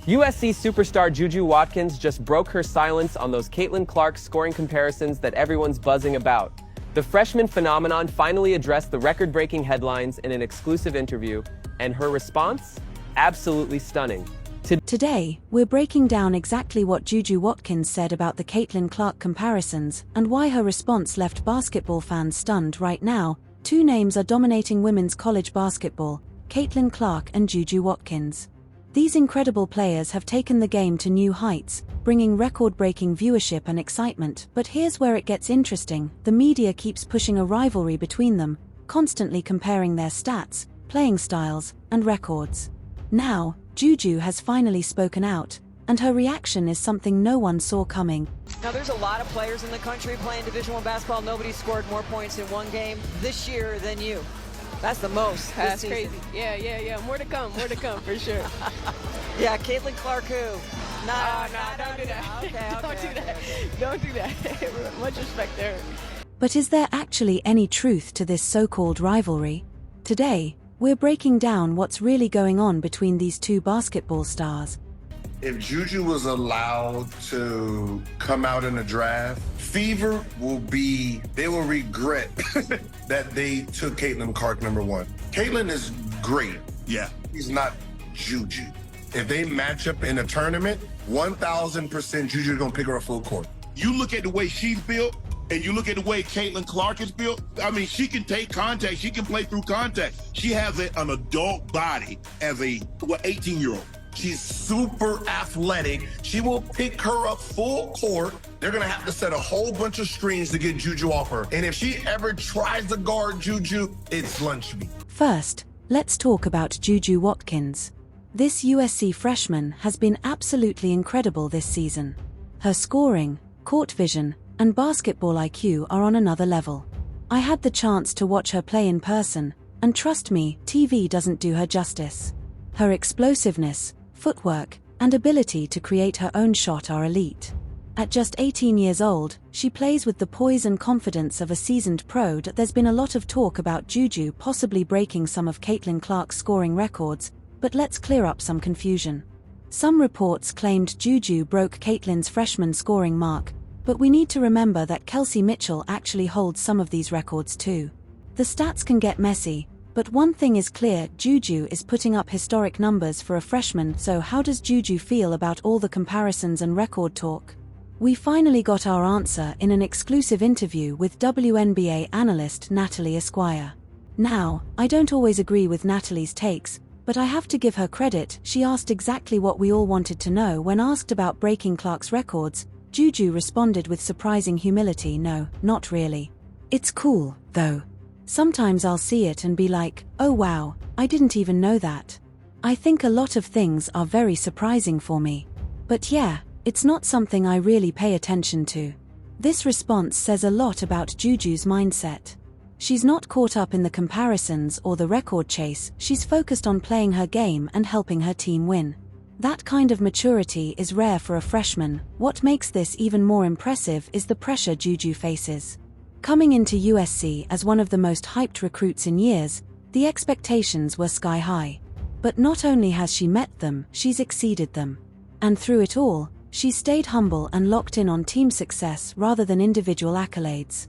USC superstar JuJu Watkins just broke her silence on those Caitlin Clark scoring comparisons that everyone's buzzing about. The freshman phenomenon finally addressed the record-breaking headlines in an exclusive interview, and her response? Absolutely stunning. Today, we're breaking down exactly what JuJu Watkins said about the Caitlin Clark comparisons and why her response left basketball fans stunned. Right now, two names are dominating women's college basketball: Caitlin Clark and JuJu Watkins. These incredible players have taken the game to new heights, bringing record-breaking viewership and excitement. But here's where it gets interesting: the media keeps pushing a rivalry between them, constantly comparing their stats, playing styles, and records. Now, JuJu has finally spoken out, and her reaction is something no one saw coming. Now, there's a lot of players in the country playing Division I basketball. Nobody scored more points in one game this year than you. That's the most. That's crazy. Yeah. More to come for sure. Yeah, Caitlin Clark who? No, don't do that. Okay. Don't do that. Much respect there. But is there actually any truth to this so-called rivalry? Today, we're breaking down what's really going on between these two basketball stars. If JuJu was allowed to come out in the draft, Fever they will regret that they took Caitlin Clark #1. Caitlin is great. Yeah. He's not JuJu. If they match up in a tournament, 1,000% JuJu's gonna pick her up full court. You look at the way she's built, and you look at the way Caitlin Clark is built. I mean, she can take contact. She can play through contact. She has an adult body as a 18-year-old. She's super athletic. She will pick her up full court. They're gonna have to set a whole bunch of screens to get JuJu off her. And if she ever tries to guard JuJu, it's lunch meat. First, let's talk about JuJu Watkins. This USC freshman has been absolutely incredible this season. Her scoring, court vision, and basketball IQ are on another level. I had the chance to watch her play in person, and trust me, TV doesn't do her justice. Her explosiveness, footwork, and ability to create her own shot are elite. At just 18 years old, she plays with the poise and confidence of a seasoned pro. There's been a lot of talk about JuJu possibly breaking some of Caitlin Clark's scoring records, but let's clear up some confusion. Some reports claimed JuJu broke Caitlin's freshman scoring mark, but we need to remember that Kelsey Mitchell actually holds some of these records too. The stats can get messy, but one thing is clear: JuJu is putting up historic numbers for a freshman. So how does JuJu feel about all the comparisons and record talk? We finally got our answer in an exclusive interview with WNBA analyst Natalie Esquire. Now, I don't always agree with Natalie's takes, but I have to give her credit. She asked exactly what we all wanted to know. When asked about breaking Clark's records, JuJu responded with surprising humility: "No, not really. It's cool, though. Sometimes I'll see it and be like, oh wow, I didn't even know that. I think a lot of things are very surprising for me. But yeah, it's not something I really pay attention to." This response says a lot about JuJu's mindset. She's not caught up in the comparisons or the record chase. She's focused on playing her game and helping her team win. That kind of maturity is rare for a freshman. What makes this even more impressive is the pressure JuJu faces. Coming into USC as one of the most hyped recruits in years, the expectations were sky high. But not only has she met them, she's exceeded them. And through it all, she's stayed humble and locked in on team success rather than individual accolades.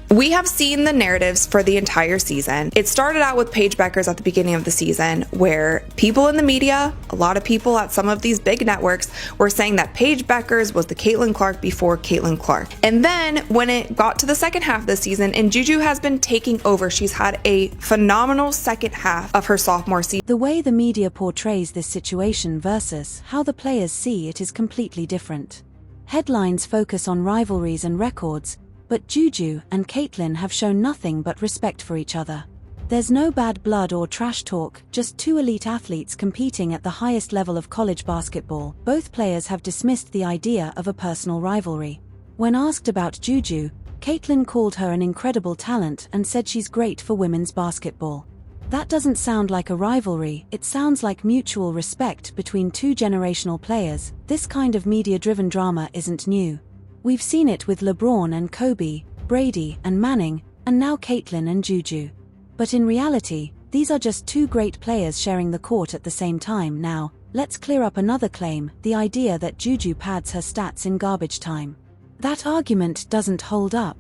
We have seen the narratives for the entire season. It started out with Paige Bueckers at the beginning of the season, where people in the media, a lot of people at some of these big networks, were saying that Paige Bueckers was the Caitlin Clark before Caitlin Clark. And then when it got to the second half of the season, and JuJu has been taking over, she's had a phenomenal second half of her sophomore season. The way the media portrays this situation versus how the players see it is completely different. Headlines focus on rivalries and records, but JuJu and Caitlin have shown nothing but respect for each other. There's no bad blood or trash talk, just two elite athletes competing at the highest level of college basketball. Both players have dismissed the idea of a personal rivalry. When asked about JuJu, Caitlin called her an incredible talent and said she's great for women's basketball. That doesn't sound like a rivalry, it sounds like mutual respect between two generational players. This kind of media-driven drama isn't new. We've seen it with LeBron and Kobe, Brady and Manning, and now Caitlin and JuJu. But in reality, these are just two great players sharing the court at the same time. Now, Let's clear up another claim, the idea that JuJu pads her stats in garbage time. That argument doesn't hold up.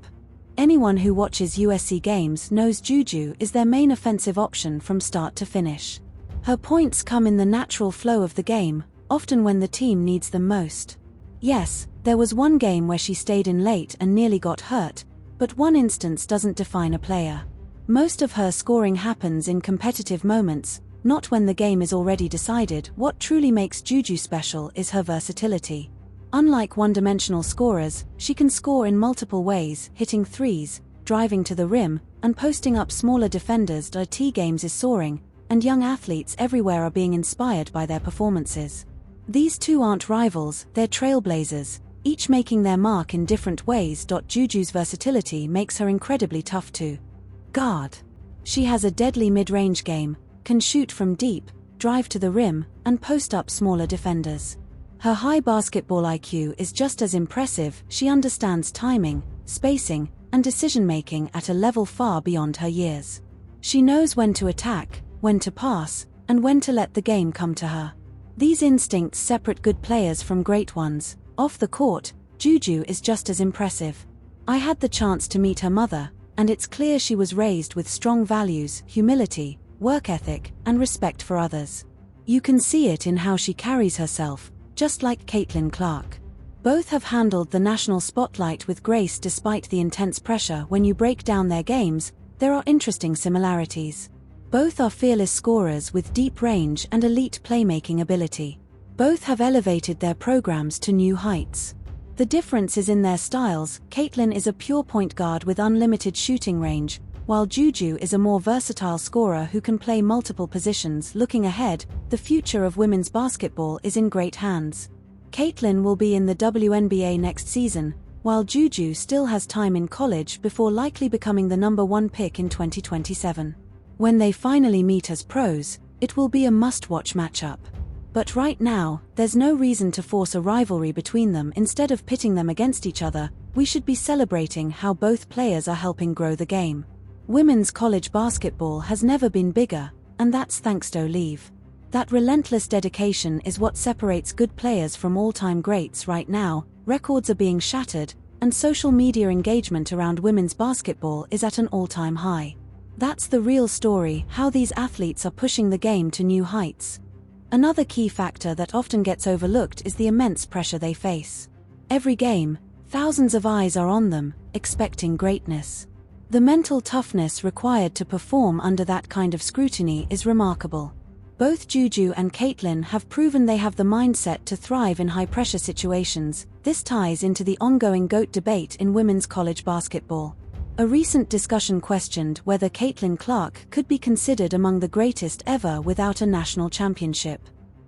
Anyone who watches USC games knows JuJu is their main offensive option from start to finish. Her points come in the natural flow of the game, often when the team needs them most. Yes, there was one game where she stayed in late and nearly got hurt, but one instance doesn't define a player. Most of her scoring happens in competitive moments, not when the game is already decided. What truly makes JuJu special is her versatility. Unlike one-dimensional scorers, she can score in multiple ways, hitting threes, driving to the rim, and posting up smaller defenders. The T-games is soaring, and young athletes everywhere are being inspired by their performances. These two aren't rivals, they're trailblazers, each making their mark in different ways. JuJu's versatility makes her incredibly tough to guard. She has a deadly mid-range game, can shoot from deep, drive to the rim, and post up smaller defenders. Her high basketball IQ is just as impressive. She understands timing, spacing, and decision-making at a level far beyond her years. She knows when to attack, when to pass, and when to let the game come to her. These instincts separate good players from great ones. Off the court, JuJu is just as impressive. I had the chance to meet her mother, and it's clear she was raised with strong values, humility, work ethic, and respect for others. You can see it in how she carries herself, just like Caitlin Clark. Both have handled the national spotlight with grace despite the intense pressure. When you break down their games, there are interesting similarities. Both are fearless scorers with deep range and elite playmaking ability. Both have elevated their programs to new heights. The difference is in their styles. Caitlin is a pure point guard with unlimited shooting range, while JuJu is a more versatile scorer who can play multiple positions. Looking ahead, the future of women's basketball is in great hands. Caitlin will be in the WNBA next season, while JuJu still has time in college before likely becoming the #1 pick in 2027. When they finally meet as pros, it will be a must-watch matchup. But right now, there's no reason to force a rivalry between them. Instead of pitting them against each other, we should be celebrating how both players are helping grow the game. Women's college basketball has never been bigger, and that's thanks to Olive. That relentless dedication is what separates good players from all-time greats. Right now, records are being shattered, and social media engagement around women's basketball is at an all-time high. That's the real story, how these athletes are pushing the game to new heights. Another key factor that often gets overlooked is the immense pressure they face. Every game, thousands of eyes are on them, expecting greatness. The mental toughness required to perform under that kind of scrutiny is remarkable. Both JuJu and Caitlin have proven they have the mindset to thrive in high-pressure situations. This ties into the ongoing GOAT debate in women's college basketball. A recent discussion questioned whether Caitlin Clark could be considered among the greatest ever without a national championship.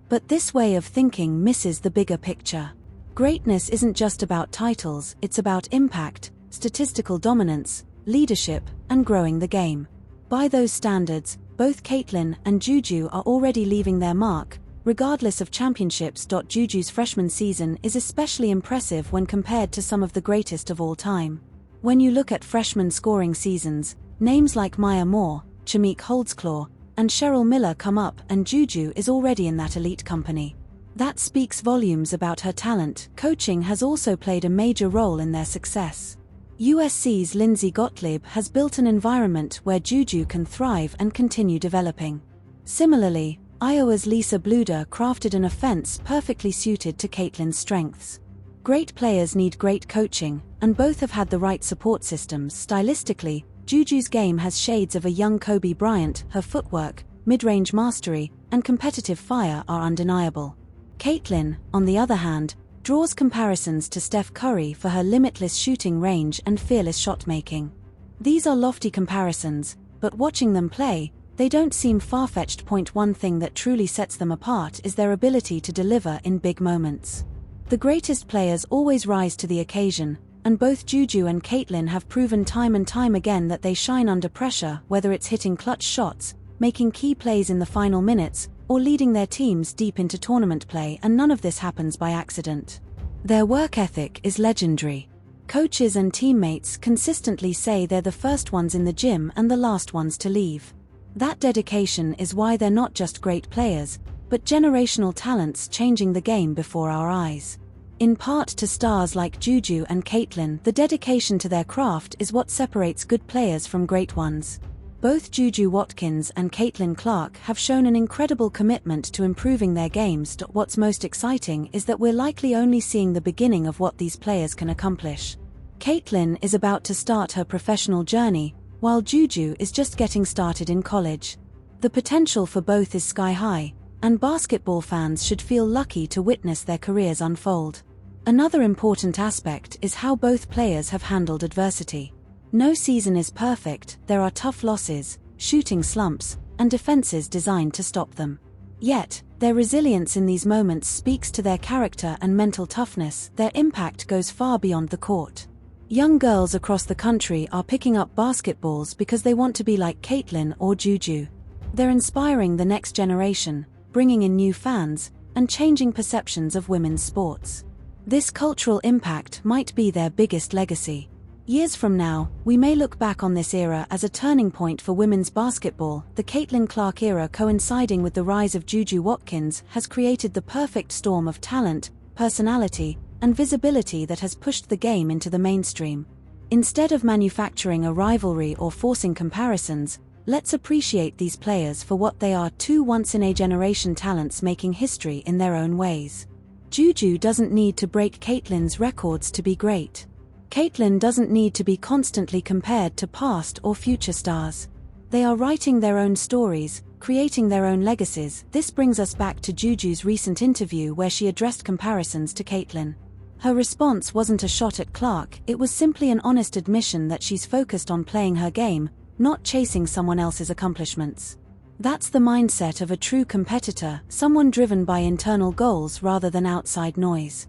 But this way of thinking misses the bigger picture. Greatness isn't just about titles, it's about impact, statistical dominance, leadership, and growing the game. By those standards, both Caitlin and JuJu are already leaving their mark, regardless of championships. JuJu's freshman season is especially impressive when compared to some of the greatest of all time. When you look at freshman scoring seasons, names like Maya Moore, Chamique Holdsclaw, and Cheryl Miller come up, and JuJu is already in that elite company. That speaks volumes about her talent. Coaching has also played a major role in their success. USC's Lindsay Gottlieb has built an environment where JuJu can thrive and continue developing. Similarly, Iowa's Lisa Bluder crafted an offense perfectly suited to Caitlin's strengths. Great players need great coaching, and both have had the right support systems. Stylistically, JuJu's game has shades of a young Kobe Bryant. Her footwork, mid-range mastery, and competitive fire are undeniable. Caitlin, on the other hand, draws comparisons to Steph Curry for her limitless shooting range and fearless shot-making. These are lofty comparisons, but watching them play, they don't seem far-fetched. One thing that truly sets them apart is their ability to deliver in big moments. The greatest players always rise to the occasion, and both JuJu and Caitlin have proven time and time again that they shine under pressure, whether it's hitting clutch shots, making key plays in the final minutes, or leading their teams deep into tournament play. And none of this happens by accident. Their work ethic is legendary. Coaches and teammates consistently say they're the first ones in the gym and the last ones to leave. That dedication is why they're not just great players, but generational talents changing the game before our eyes. In part to stars like JuJu and Caitlin, the dedication to their craft is what separates good players from great ones. Both JuJu Watkins and Caitlin Clark have shown an incredible commitment to improving their games. What's most exciting is that we're likely only seeing the beginning of what these players can accomplish. Caitlin is about to start her professional journey, while JuJu is just getting started in college. The potential for both is sky high, and basketball fans should feel lucky to witness their careers unfold. Another important aspect is how both players have handled adversity. No season is perfect, there are tough losses, shooting slumps, and defenses designed to stop them. Yet, their resilience in these moments speaks to their character and mental toughness. Their impact goes far beyond the court. Young girls across the country are picking up basketballs because they want to be like Caitlin or JuJu. They're inspiring the next generation, bringing in new fans, and changing perceptions of women's sports. This cultural impact might be their biggest legacy. Years from now, we may look back on this era as a turning point for women's basketball. The Caitlin Clark era, coinciding with the rise of JuJu Watkins, has created the perfect storm of talent, personality, and visibility that has pushed the game into the mainstream. Instead of manufacturing a rivalry or forcing comparisons, let's appreciate these players for what they are: two once-in-a-generation talents making history in their own ways. JuJu doesn't need to break Caitlin's records to be great. Caitlin doesn't need to be constantly compared to past or future stars. They are writing their own stories, creating their own legacies. This brings us back to JuJu's recent interview where she addressed comparisons to Caitlin. Her response wasn't a shot at Clark, it was simply an honest admission that she's focused on playing her game, not chasing someone else's accomplishments. That's the mindset of a true competitor, someone driven by internal goals rather than outside noise.